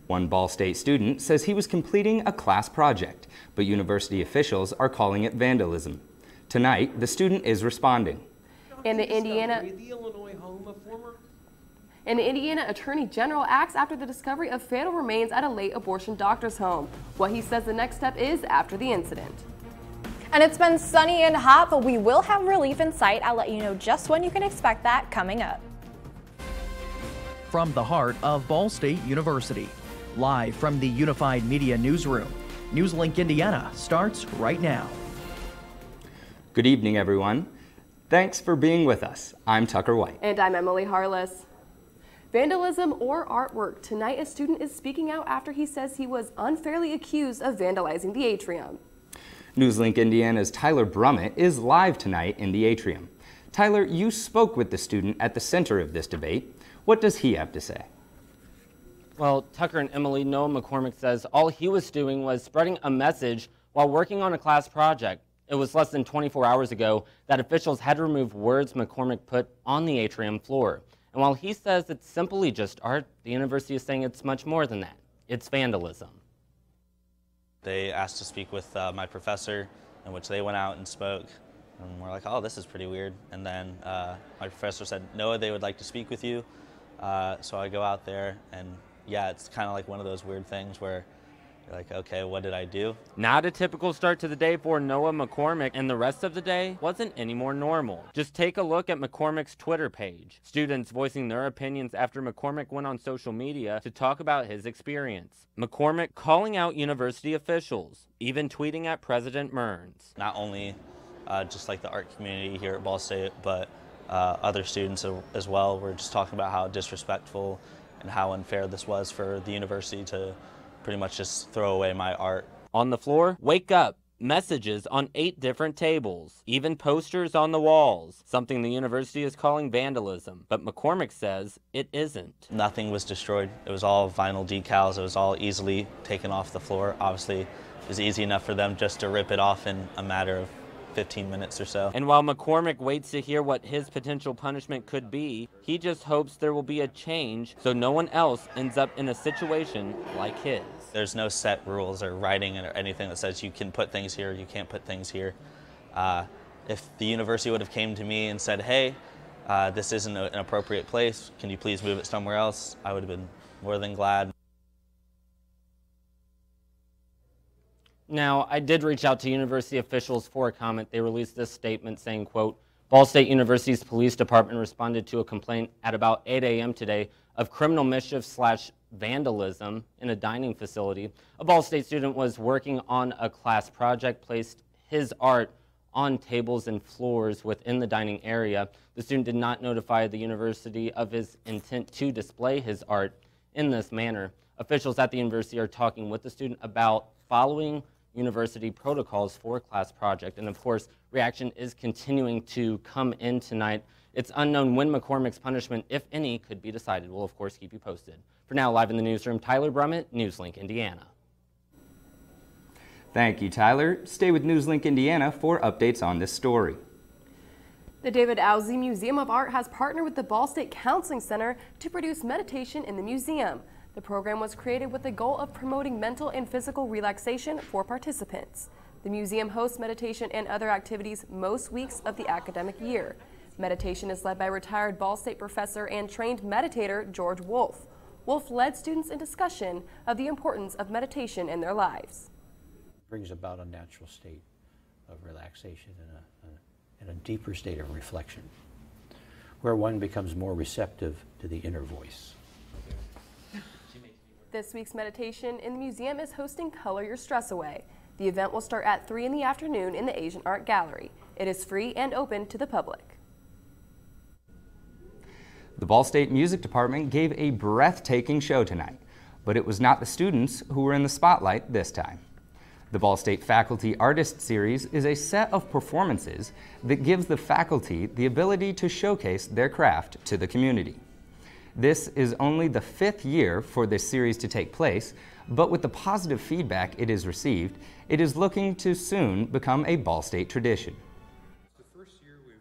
One Ball State student says he was completing a class project, but university officials are calling it vandalism. Tonight, the student is responding. And the Indiana Attorney General acts after the discovery of fatal remains at a late abortion doctor's home. What he says the next step is after the incident. And it's been sunny and hot, but we will have relief in sight. I'll let you know just when you can expect that coming up. From the heart of Ball State University, live from the Unified Media Newsroom, NewsLink Indiana starts right now. Good evening, everyone. Thanks for being with us. I'm Tucker White. And I'm Emily Harless. Vandalism or artwork. Tonight, a student is speaking out after he says he was unfairly accused of vandalizing the atrium. NewsLink Indiana's Tyler Brummett is live tonight in the atrium. Tyler, you spoke with the student at the center of this debate. What does he have to say? Well, Tucker and Emily, Noah McCormick says all he was doing was spreading a message while working on a class project. It was less than 24 hours ago that officials had to remove words McCormick put on the atrium floor. And while he says it's simply just art, the university is saying it's much more than that. It's vandalism. They asked to speak with my professor, in which they went out and spoke. And we're like, oh, this is pretty weird. And then my professor said, Noah, they would like to speak with you. So I go out there, and yeah, it's kind of like one of those weird things where you're like, okay, what did I do? Not a typical start to the day for Noah McCormick, and the rest of the day wasn't any more normal. Just take a look at McCormick's Twitter page. Students voicing their opinions after McCormick went on social media to talk about his experience. McCormick calling out university officials, even tweeting at President Mearns. Not only just like the art community here at Ball State, but other students as well. We're just talking about how disrespectful and how unfair this was for the university to pretty much just throw away my art. On the floor, wake up, messages on 8 different tables, even posters on the walls, something the university is calling vandalism, but McCormick says it isn't. Nothing was destroyed. It was all vinyl decals. It was all easily taken off the floor. Obviously, it was easy enough for them just to rip it off in a matter of 15 minutes or so. And while McCormick waits to hear what his potential punishment could be, he just hopes there will be a change so no one else ends up in a situation like his. There's no set rules or writing or anything that says you can put things here, you can't put things here. If the university would have came to me and said, hey, this isn't an appropriate place, can you please move it somewhere else, I would have been more than glad. Now, I did reach out to university officials for a comment. They released this statement saying, quote, Ball State University's police department responded to a complaint at about 8 a.m. today of criminal mischief/vandalism in a dining facility. A Ball State student was working on a class project, placed his art on tables and floors within the dining area. The student did not notify the university of his intent to display his art in this manner. Officials at the university are talking with the student about following university protocols for a class project. And of course, reaction is continuing to come in tonight. It's unknown when McCormick's punishment, if any, could be decided. We'll of course keep you posted. For now, live in the newsroom, Tyler Brummett, NewsLink Indiana. Thank you, Tyler. Stay with NewsLink Indiana for updates on this story. The David Owsley Museum of Art has partnered with the Ball State Counseling Center to produce meditation in the museum. The program was created with the goal of promoting mental and physical relaxation for participants. The museum hosts meditation and other activities most weeks of the academic year. Meditation is led by retired Ball State professor and trained meditator George Wolf. Wolf led students in discussion of the importance of meditation in their lives. It brings about a natural state of relaxation and a deeper state of reflection, where one becomes more receptive to the inner voice. This week's meditation in the museum is hosting Color Your Stress Away. The event will start at 3 in the afternoon in the Asian Art Gallery. It is free and open to the public. The Ball State Music Department gave a breathtaking show tonight, but it was not the students who were in the spotlight this time. The Ball State Faculty Artist Series is a set of performances that gives the faculty the ability to showcase their craft to the community. This is only the 5th year for this series to take place, but with the positive feedback it has received, it is looking to soon become a Ball State tradition. The first year we've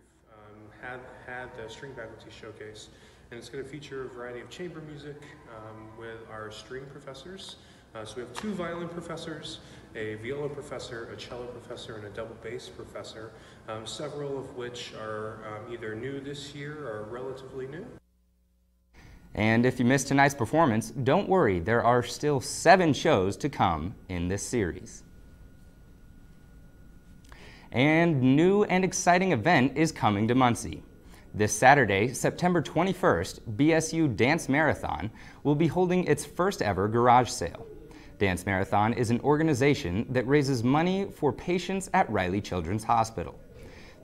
had the string faculty showcase, and it's going to feature a variety of chamber music with our string professors. So we have 2 violin professors, a viola professor, a cello professor, and a double bass professor, several of which are either new this year or relatively new. And if you missed tonight's performance, don't worry, there are still 7 shows to come in this series. And new and exciting event is coming to Muncie. This Saturday, September 21st, BSU Dance Marathon will be holding its first ever garage sale. Dance Marathon is an organization that raises money for patients at Riley Children's Hospital.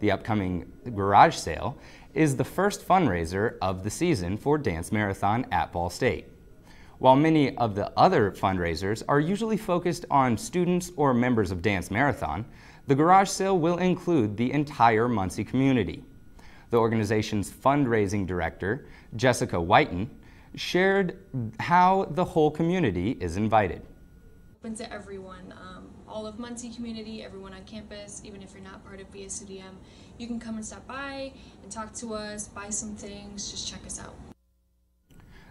The upcoming garage sale is the first fundraiser of the season for Dance Marathon at Ball State. While many of the other fundraisers are usually focused on students or members of Dance Marathon, the garage sale will include the entire Muncie community. The organization's fundraising director, Jessica Whiten, shared how the whole community is invited. Open to everyone, all of Muncie community, everyone on campus, even if you're not part of BSUDM, you can come and stop by and talk to us, buy some things, just check us out.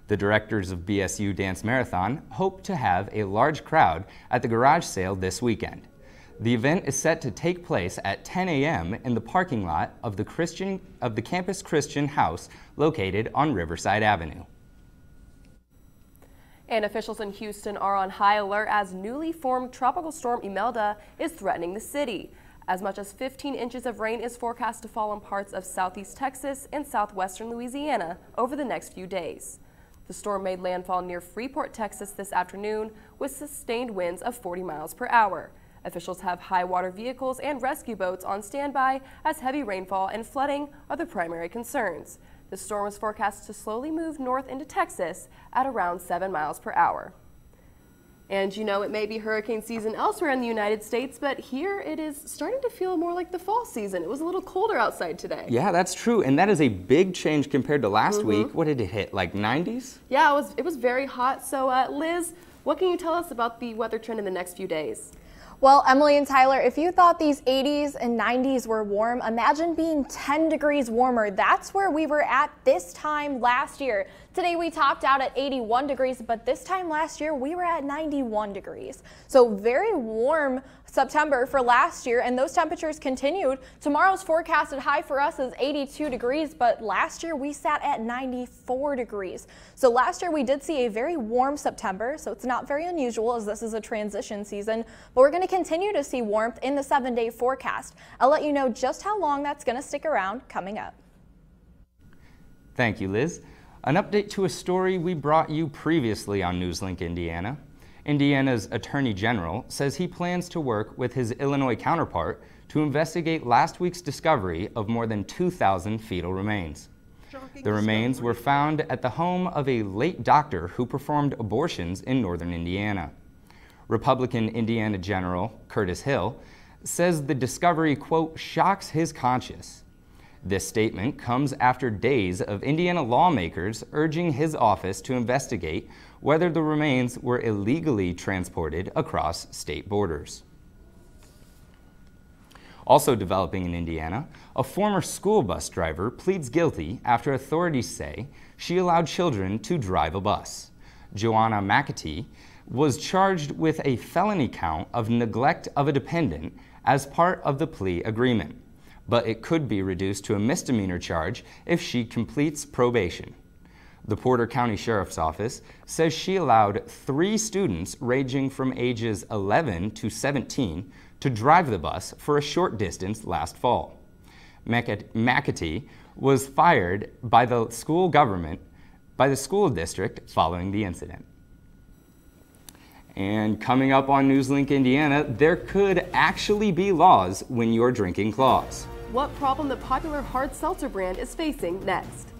The directors of BSU Dance Marathon hope to have a large crowd at the garage sale this weekend. The event is set to take place at 10 a.m. in the parking lot of the Campus Christian House located on Riverside Avenue. And officials in Houston are on high alert as newly formed Tropical Storm Imelda is threatening the city. As much as 15 inches of rain is forecast to fall on parts of southeast Texas and southwestern Louisiana over the next few days. The storm made landfall near Freeport, Texas this afternoon with sustained winds of 40 miles per hour. Officials have high water vehicles and rescue boats on standby as heavy rainfall and flooding are the primary concerns. The storm is forecast to slowly move north into Texas at around 7 miles per hour. And you know, it may be hurricane season elsewhere in the United States, but here it is starting to feel more like the fall season. It was a little colder outside today. Yeah, that's true, and that is a big change compared to last week. What did it hit, like 90s? Yeah, it was very hot. So Liz, what can you tell us about the weather trend in the next few days? Well, Emily and Tyler, if you thought these 80s and 90s were warm, imagine being 10 degrees warmer. That's where we were at this time last year. Today we topped out at 81 degrees, but this time last year we were at 91 degrees. So very warm September for last year, and those temperatures continued. Tomorrow's forecasted high for us is 82 degrees, but last year we sat at 94 degrees. So last year we did see a very warm September, so it's not very unusual as this is a transition season, but we're going to continue to see warmth in the 7-day forecast. I'll let you know just how long that's going to stick around coming up. Thank you, Liz. An update to a story we brought you previously on NewsLink Indiana. Indiana's Attorney General says he plans to work with his Illinois counterpart to investigate last week's discovery of more than 2,000 fetal remains. The remains were found at the home of a late doctor who performed abortions in northern Indiana. Republican Indiana General Curtis Hill says the discovery, quote, shocks his conscience. This statement comes after days of Indiana lawmakers urging his office to investigate whether the remains were illegally transported across state borders. Also developing in Indiana, a former school bus driver pleads guilty after authorities say she allowed children to drive a bus. Joanna McAtee was charged with a felony count of neglect of a dependent as part of the plea agreement, but it could be reduced to a misdemeanor charge if she completes probation. The Porter County Sheriff's Office says she allowed 3 students ranging from ages 11 to 17 to drive the bus for a short distance last fall. McAtee was fired by the school district following the incident. And coming up on NewsLink Indiana, there could actually be laws when you're drinking claws. What problem the popular hard seltzer brand is facing next.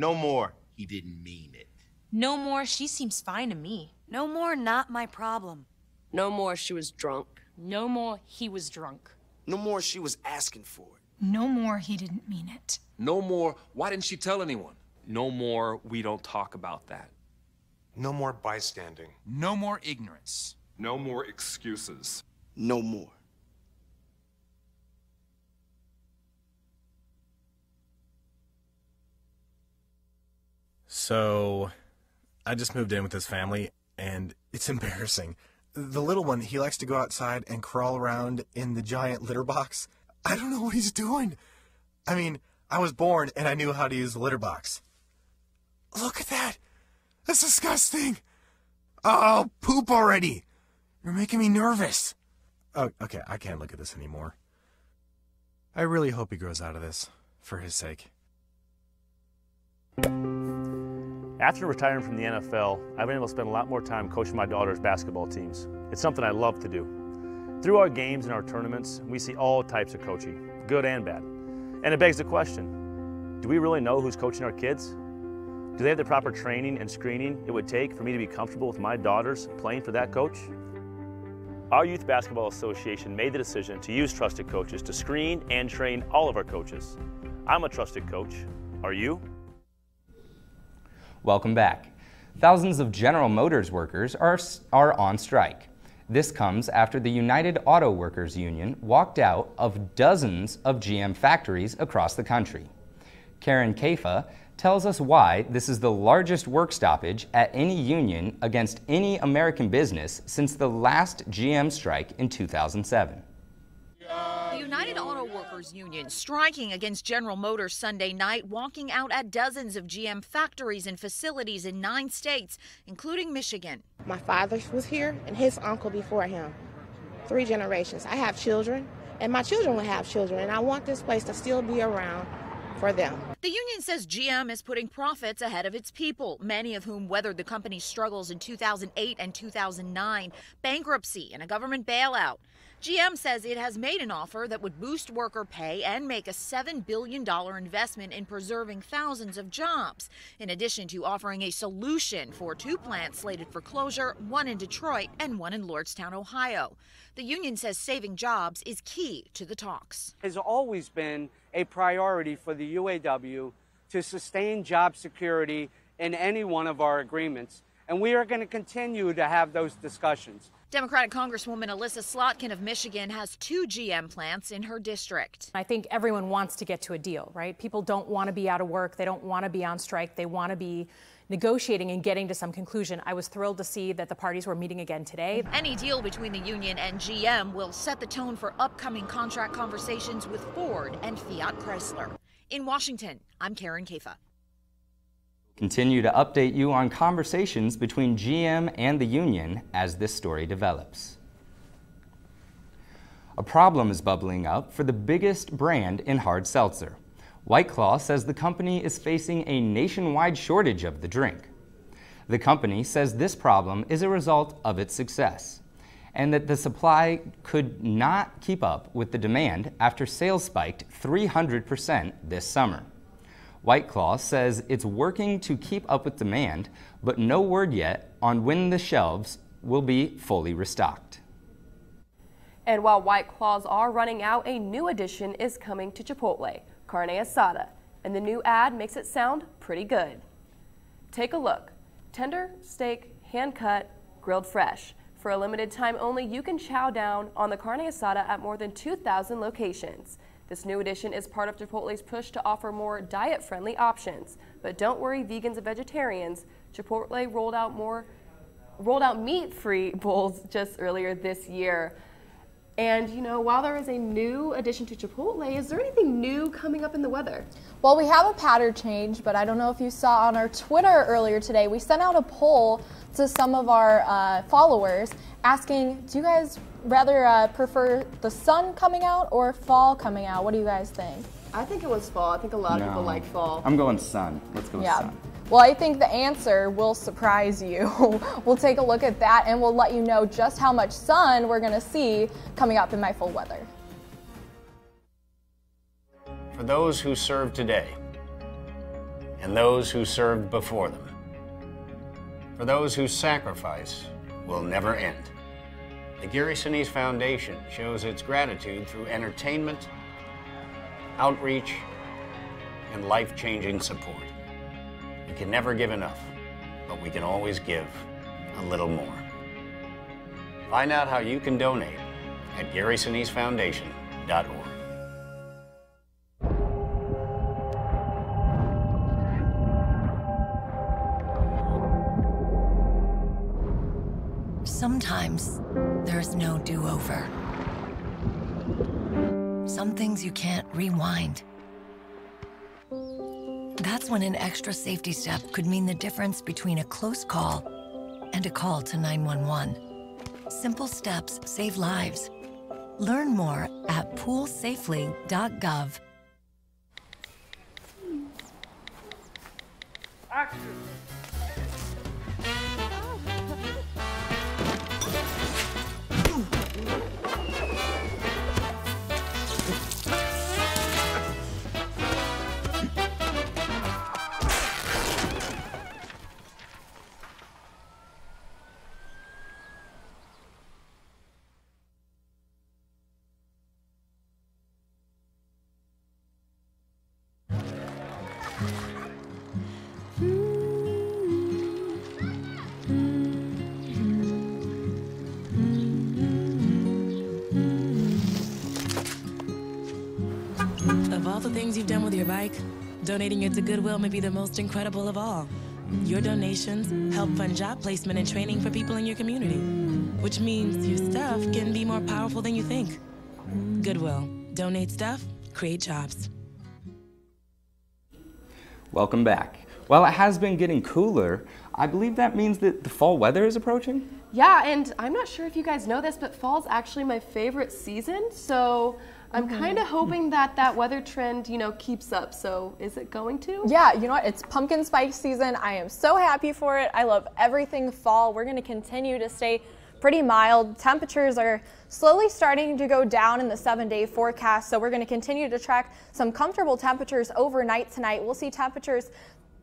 No more, he didn't mean it. No more, she seems fine to me. No more, not my problem. No more, she was drunk. No more, he was drunk. No more, she was asking for it. No more, he didn't mean it. No more, why didn't she tell anyone? No more, we don't talk about that. No more bystanding. No more ignorance. No more excuses. No more. So, I just moved in with this family, and it's embarrassing. The little one, he likes to go outside and crawl around in the giant litter box. I don't know what he's doing. I mean, I was born and I knew how to use the litter box. Look at that! That's disgusting! Oh, poop already! You're making me nervous. Oh, okay, I can't look at this anymore. I really hope he grows out of this, for his sake. After retiring from the NFL, I've been able to spend a lot more time coaching my daughter's basketball teams. It's something I love to do. Through our games and our tournaments, we see all types of coaching, good and bad. And it begs the question, do we really know who's coaching our kids? Do they have the proper training and screening it would take for me to be comfortable with my daughters playing for that coach? Our Youth Basketball Association made the decision to use trusted coaches to screen and train all of our coaches. I'm a trusted coach. Are you? Welcome back. Thousands of General Motors workers are on strike. This comes after the United Auto Workers Union walked out of dozens of GM factories across the country. Karen Kaifa tells us why this is the largest work stoppage at any union against any American business since the last GM strike in 2007. The United Auto Workers Union striking against General Motors Sunday night, walking out at dozens of GM factories and facilities in 9 states, including Michigan. My father was here and his uncle before him. 3 generations. I have children, and my children will have children, and I want this place to still be around for them. The union says GM is putting profits ahead of its people, many of whom weathered the company's struggles in 2008 and 2009, bankruptcy and a government bailout. GM says it has made an offer that would boost worker pay and make a $7 billion investment in preserving thousands of jobs, in addition to offering a solution for 2 plants slated for closure, one in Detroit and one in Lordstown, Ohio. The union says saving jobs is key to the talks. It has always been a priority for the UAW to sustain job security in any one of our agreements, and we are going to continue to have those discussions. Democratic Congresswoman Alyssa Slotkin of Michigan has 2 GM plants in her district. I think everyone wants to get to a deal, right? People don't want to be out of work. They don't want to be on strike. They want to be negotiating and getting to some conclusion. I was thrilled to see that the parties were meeting again today. Any deal between the union and GM will set the tone for upcoming contract conversations with Ford and Fiat Chrysler. In Washington, I'm Karen Kaifa. Continue to update you on conversations between GM and the union as this story develops. A problem is bubbling up for the biggest brand in hard seltzer. White Claw says the company is facing a nationwide shortage of the drink. The company says this problem is a result of its success, and that the supply could not keep up with the demand after sales spiked 300% this summer. White Claw says it's working to keep up with demand, but no word yet on when the shelves will be fully restocked. And while White Claws are running out, a new addition is coming to Chipotle, carne asada, and the new ad makes it sound pretty good. Take a look. Tender, steak, hand-cut, grilled fresh. For a limited time only, you can chow down on the carne asada at more than 2,000 locations. This new addition is part of Chipotle's push to offer more diet-friendly options. But don't worry, vegans and vegetarians. Chipotle rolled out meat-free bowls just earlier this year. And, you know, while there is a new addition to Chipotle, is there anything new coming up in the weather? Well, we have a pattern change, but I don't know if you saw on our Twitter earlier today, we sent out a poll to some of our followers asking, do you guys rather prefer the sun coming out or fall coming out? What do you guys think? I think it was fall. I think a lot of people like fall. I'm going sun. Let's go sun. Well, I think the answer will surprise you. We'll take a look at that and we'll let you know just how much sun we're going to see coming up in My Full Weather. For those who serve today and those who served before them. For those whose sacrifice will never end. The Gary Sinise Foundation shows its gratitude through entertainment, outreach, and life-changing support. We can never give enough, but we can always give a little more. Find out how you can donate at GarySiniseFoundation.org. Sometimes there's no do-over. Some things you can't rewind. That's when an extra safety step could mean the difference between a close call and a call to 911. Simple steps save lives. Learn more at poolsafely.gov. Action! Of all the things you've done with your bike, donating it to Goodwill may be the most incredible of all. Your donations help fund job placement and training for people in your community, which means your stuff can be more powerful than you think. Goodwill. Donate stuff, create jobs. Welcome back. While it has been getting cooler, I believe that means that the fall weather is approaching? Yeah, and I'm not sure if you guys know this, but fall's actually my favorite season, so I'm kind of hoping that that weather trend, keeps up. So is it going to? Yeah, you know what? It's pumpkin spice season. I am so happy for it. I love everything fall. We're going to continue to stay pretty mild. Temperatures are slowly starting to go down in the 7-day forecast, so we're going to continue to track some comfortable temperatures overnight tonight. We'll see temperatures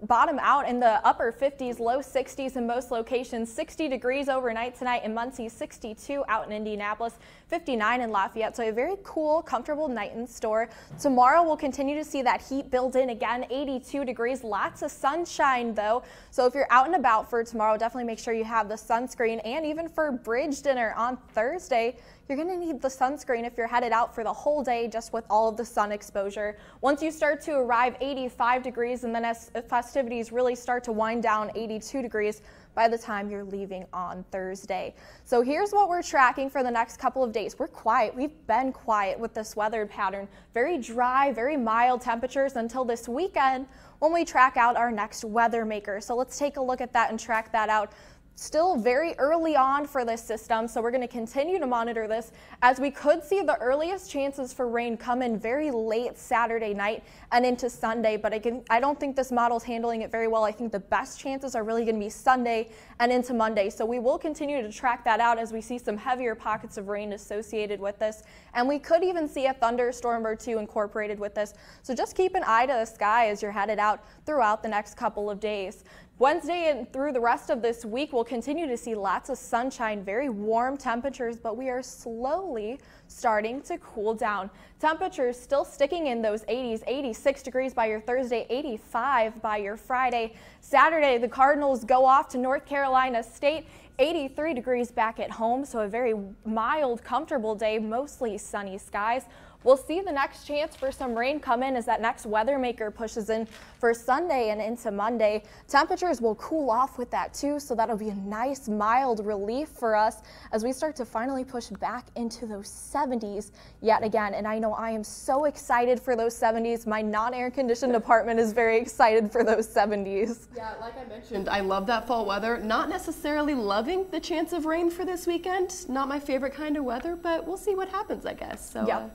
bottom out in the upper 50s, low 60s in most locations. 60 degrees overnight tonight in Muncie, 62 out in Indianapolis, 59 in Lafayette. So a very cool, comfortable night in store. Tomorrow we'll continue to see that heat build in again, 82 degrees, lots of sunshine though. So if you're out and about for tomorrow, definitely make sure you have the sunscreen, and even for bridge dinner on Thursday, you're going to need the sunscreen if you're headed out for the whole day just with all of the sun exposure. Once you start to arrive 85 degrees, and then as festivities really start to wind down, 82 degrees by the time you're leaving on Thursday. So here's what we're tracking for the next couple of days. We're quiet. We've been quiet with this weather pattern. Very dry, very mild temperatures until this weekend when we track out our next weather maker. So let's take a look at that and track that out. Still very early on for this system, so we're going to continue to monitor this, as we could see the earliest chances for rain come in very late Saturday night and into Sunday, but I don't think this model's handling it very well. I think the best chances are really going to be Sunday and into Monday, so we will continue to track that out as we see some heavier pockets of rain associated with this, and we could even see a thunderstorm or two incorporated with this, so just keep an eye to the sky as you're headed out throughout the next couple of days. Wednesday and through the rest of this week, we'll continue to see lots of sunshine, very warm temperatures, but we are slowly starting to cool down. Temperatures still sticking in those 80s, 86 degrees by your Thursday, 85 by your Friday. Saturday, the Cardinals go off to North Carolina State, 83 degrees back at home, so a very mild, comfortable day, mostly sunny skies. We'll see the next chance for some rain come in as that next weather maker pushes in for Sunday and into Monday. Temperatures will cool off with that too, so that'll be a nice mild relief for us as we start to finally push back into those 70s yet again. And I know I am so excited for those 70s. My non-air conditioned apartment is very excited for those 70s. Yeah, like I mentioned, I love that fall weather. Not necessarily loving the chance of rain for this weekend. Not my favorite kind of weather, but we'll see what happens, I guess. So. Yeah.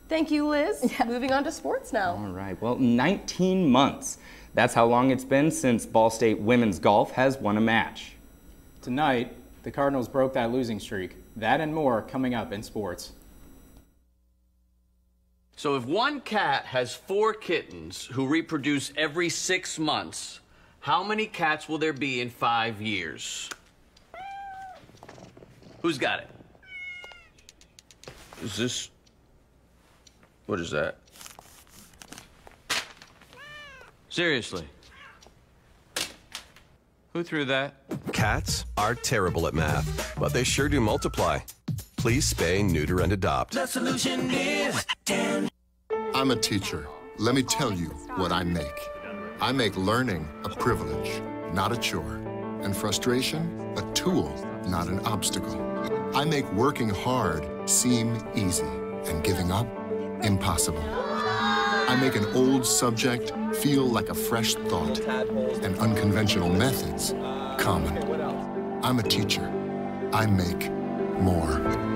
Thank you, Liz. Yeah. Moving on to sports now. All right. Well, 19 months. That's how long it's been since Ball State women's golf has won a match. Tonight, the Cardinals broke that losing streak. That and more coming up in sports. So if one cat has 4 kittens who reproduce every 6 months, how many cats will there be in 5 years? Who's got it? Is this... What is that? Seriously? Who threw that? Cats are terrible at math, but they sure do multiply. Please spay, neuter, and adopt. The solution is 10. I'm a teacher. Let me tell you what I make. I make learning a privilege, not a chore, and frustration a tool, not an obstacle. I make working hard seem easy and giving up impossible. I make an old subject feel like a fresh thought and unconventional methods common. I'm a teacher. I make more.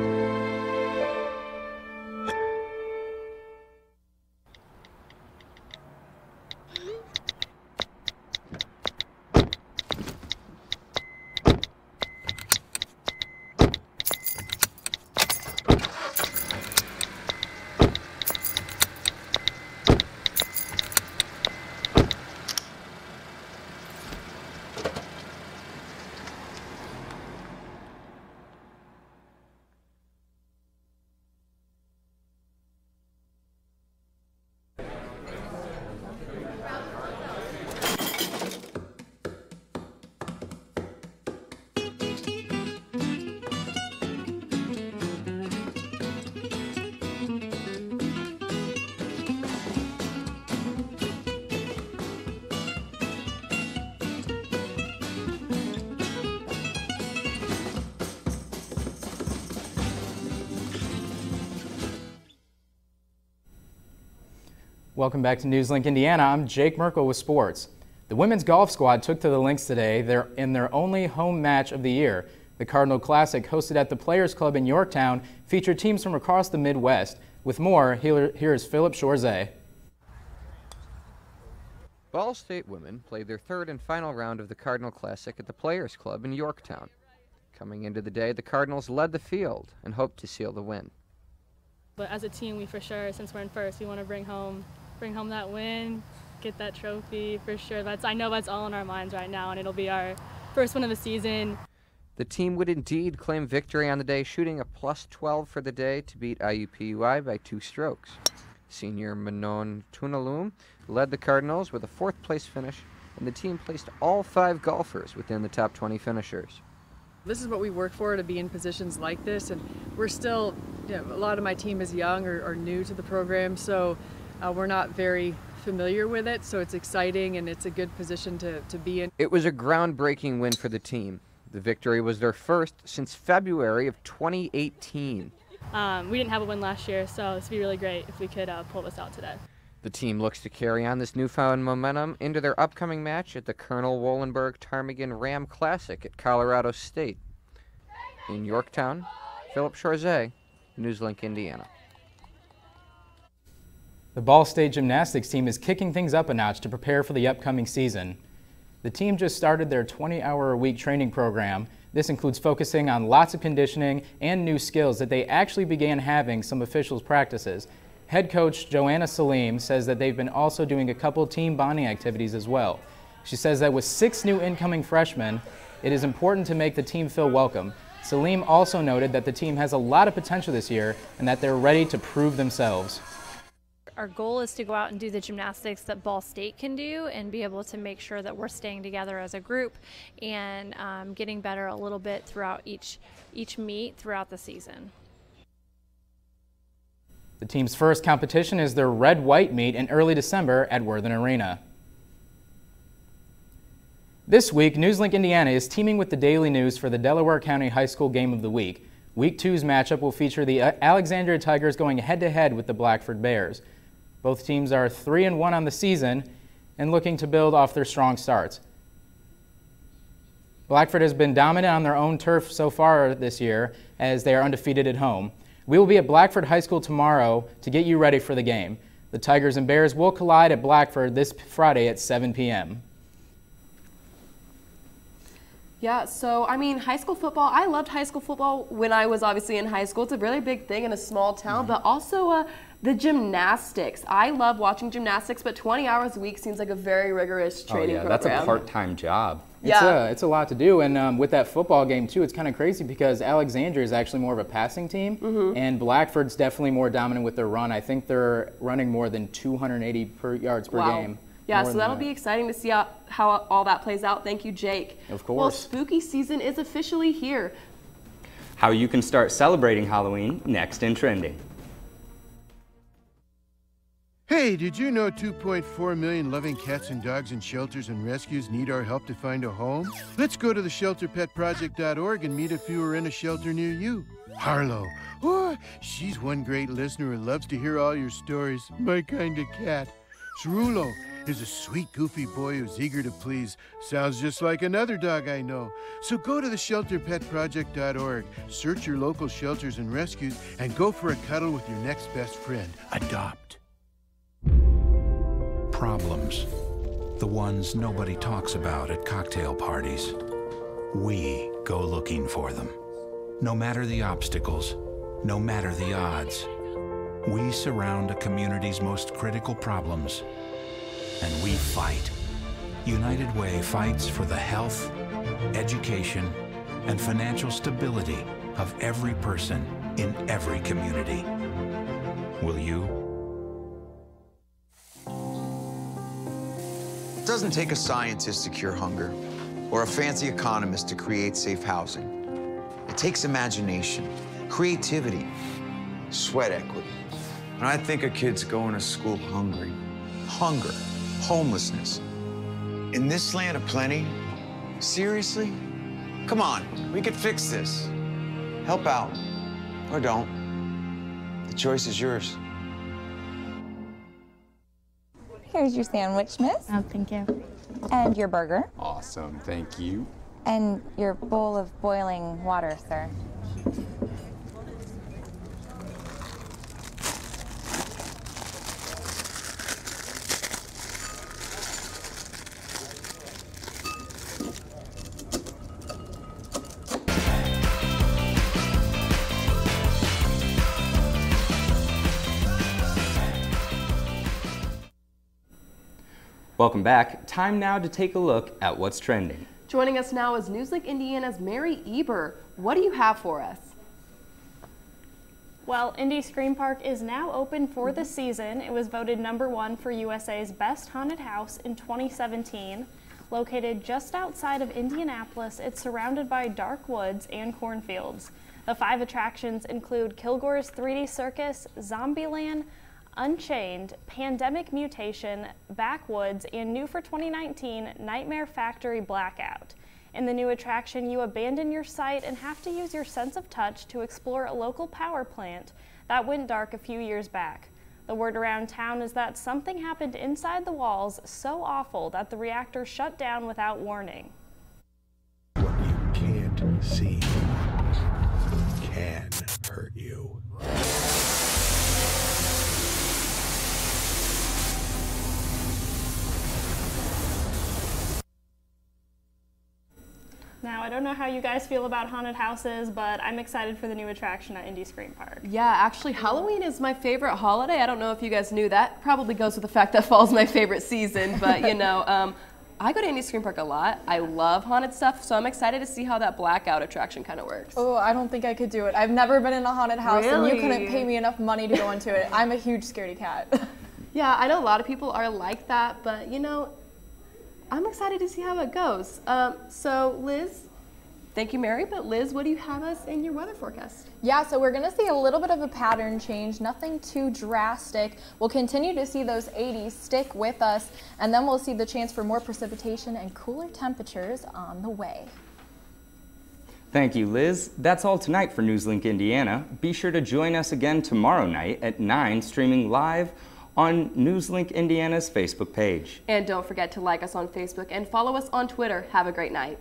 Welcome back to NewsLink Indiana. I'm Jake Merkel with sports. The women's golf squad took to the links today. They're in their only home match of the year. The Cardinal Classic, hosted at the Players Club in Yorktown, featured teams from across the Midwest. With more, here is Philip Shorzay. Ball State women played their third and final round of the Cardinal Classic at the Players Club in Yorktown. Coming into the day, the Cardinals led the field and hoped to seal the win. But as a team, we for sure, since we're in first, we want to bring home that win, get that trophy for sure. I know that's all in our minds right now, and it'll be our first win of the season. The team would indeed claim victory on the day, shooting a +12 for the day to beat IUPUI by 2 strokes. Senior Manon Tunalum led the Cardinals with a 4th place finish, and the team placed all 5 golfers within the top 20 finishers. This is what we work for, to be in positions like this, and we're still, a lot of my team is young or new to the program, so we're not very familiar with it, so it's exciting and it's a good position to be in. It was a groundbreaking win for the team. The victory was their first since February of 2018. We didn't have a win last year, so this would be really great if we could pull this out today. The team looks to carry on this newfound momentum into their upcoming match at the Colonel Wollenberg Ptarmigan Ram Classic at Colorado State. In Yorktown, Philip Shorzay, NewsLink, Indiana. The Ball State gymnastics team is kicking things up a notch to prepare for the upcoming season. The team just started their 20-hour-a-week training program. This includes focusing on lots of conditioning and new skills that they actually began having some officials practices. Head coach Joanna Salim says that they've been also doing a couple team bonding activities as well. She says that with 6 new incoming freshmen, it is important to make the team feel welcome. Salim also noted that the team has a lot of potential this year and that they're ready to prove themselves. Our goal is to go out and do the gymnastics that Ball State can do and be able to make sure that we're staying together as a group and getting better a little bit throughout each meet throughout the season. The team's first competition is their red-white meet in early December at Worthen Arena. This week, NewsLink Indiana is teaming with the Daily News for the Delaware County High School Game of the Week. Week 2's matchup will feature the Alexandria Tigers going head-to-head with the Blackford Bears. Both teams are 3-1 on the season and looking to build off their strong starts. Blackford has been dominant on their own turf so far this year, as they are undefeated at home. We will be at Blackford High School tomorrow to get you ready for the game. The Tigers and Bears will collide at Blackford this Friday at 7 p.m. Yeah, so I mean, high school football, I loved high school football when I was obviously in high school. It's a really big thing in a small town, but also The gymnastics. I love watching gymnastics, but 20 hours a week seems like a very rigorous training program. That's a part-time job. It's a lot to do, and with that football game too, it's kind of crazy because Alexandria is actually more of a passing team, and Blackford's definitely more dominant with their run. I think they're running more than 280 yards per game. Yeah, so that'll be exciting to see how all that plays out. Thank you, Jake. Of course. Well, spooky season is officially here. How you can start celebrating Halloween next in Trending. Hey, did you know 2.4 million loving cats and dogs in shelters and rescues need our help to find a home? Let's go to theshelterpetproject.org and meet a few who are in a shelter near you. Harlow, oh, she's one great listener who loves to hear all your stories. My kind of cat. Cerulo is a sweet, goofy boy who's eager to please. Sounds just like another dog I know. So go to theshelterpetproject.org, search your local shelters and rescues, and go for a cuddle with your next best friend. Adopt. Problems. The ones nobody talks about at cocktail parties. We go looking for them. No matter the obstacles, no matter the odds, we surround a community's most critical problems, and we fight. United Way fights for the health, education, and financial stability of every person in every community. Will you? It doesn't take a scientist to cure hunger or a fancy economist to create safe housing. It takes imagination, creativity, sweat equity. And I think of kids going to school hungry. Hunger, homelessness. In this land of plenty, seriously? Come on, we could fix this. Help out, or don't. The choice is yours. Here's your sandwich, miss. Oh, thank you. And your burger. Awesome, thank you. And your bowl of boiling water, sir. Welcome back. Time now to take a look at what's trending. Joining us now is NewsLink Indiana's Mary Eber. What do you have for us? Well, Indy Scream Park is now open for the season. It was voted #1 for USA's Best Haunted House in 2017. Located just outside of Indianapolis, it's surrounded by dark woods and cornfields. The 5 attractions include Kilgore's 3D Circus, Zombieland, Unchained, Pandemic Mutation, Backwoods, and new for 2019, Nightmare Factory Blackout. In the new attraction, you abandon your site and have to use your sense of touch to explore a local power plant that went dark a few years back. The word around town is that something happened inside the walls so awful that the reactor shut down without warning. What you can't see can hurt you. Now, I don't know how you guys feel about haunted houses, but I'm excited for the new attraction at Indy Scream Park. Yeah, actually, Halloween is my favorite holiday. I don't know if you guys knew that. Probably goes with the fact that fall's my favorite season, but you know, I go to Indy Scream Park a lot. I love haunted stuff, so I'm excited to see how that blackout attraction kind of works. Oh, I don't think I could do it. I've never been in a haunted house, Really? and you couldn't pay me enough money to go into it. I'm a huge scaredy cat. Yeah, I know a lot of people are like that, but you know, I'm excited to see how it goes. So Liz, thank you, Mary, but Liz, what do you have us in your weather forecast? Yeah, so we're going to see a little bit of a pattern change, nothing too drastic. We'll continue to see those 80s stick with us, and then we'll see the chance for more precipitation and cooler temperatures on the way. Thank you, Liz. That's all tonight for NewsLink Indiana. Be sure to join us again tomorrow night at 9, streaming live on NewsLink Indiana's Facebook page. And don't forget to like us on Facebook and follow us on Twitter. Have a great night.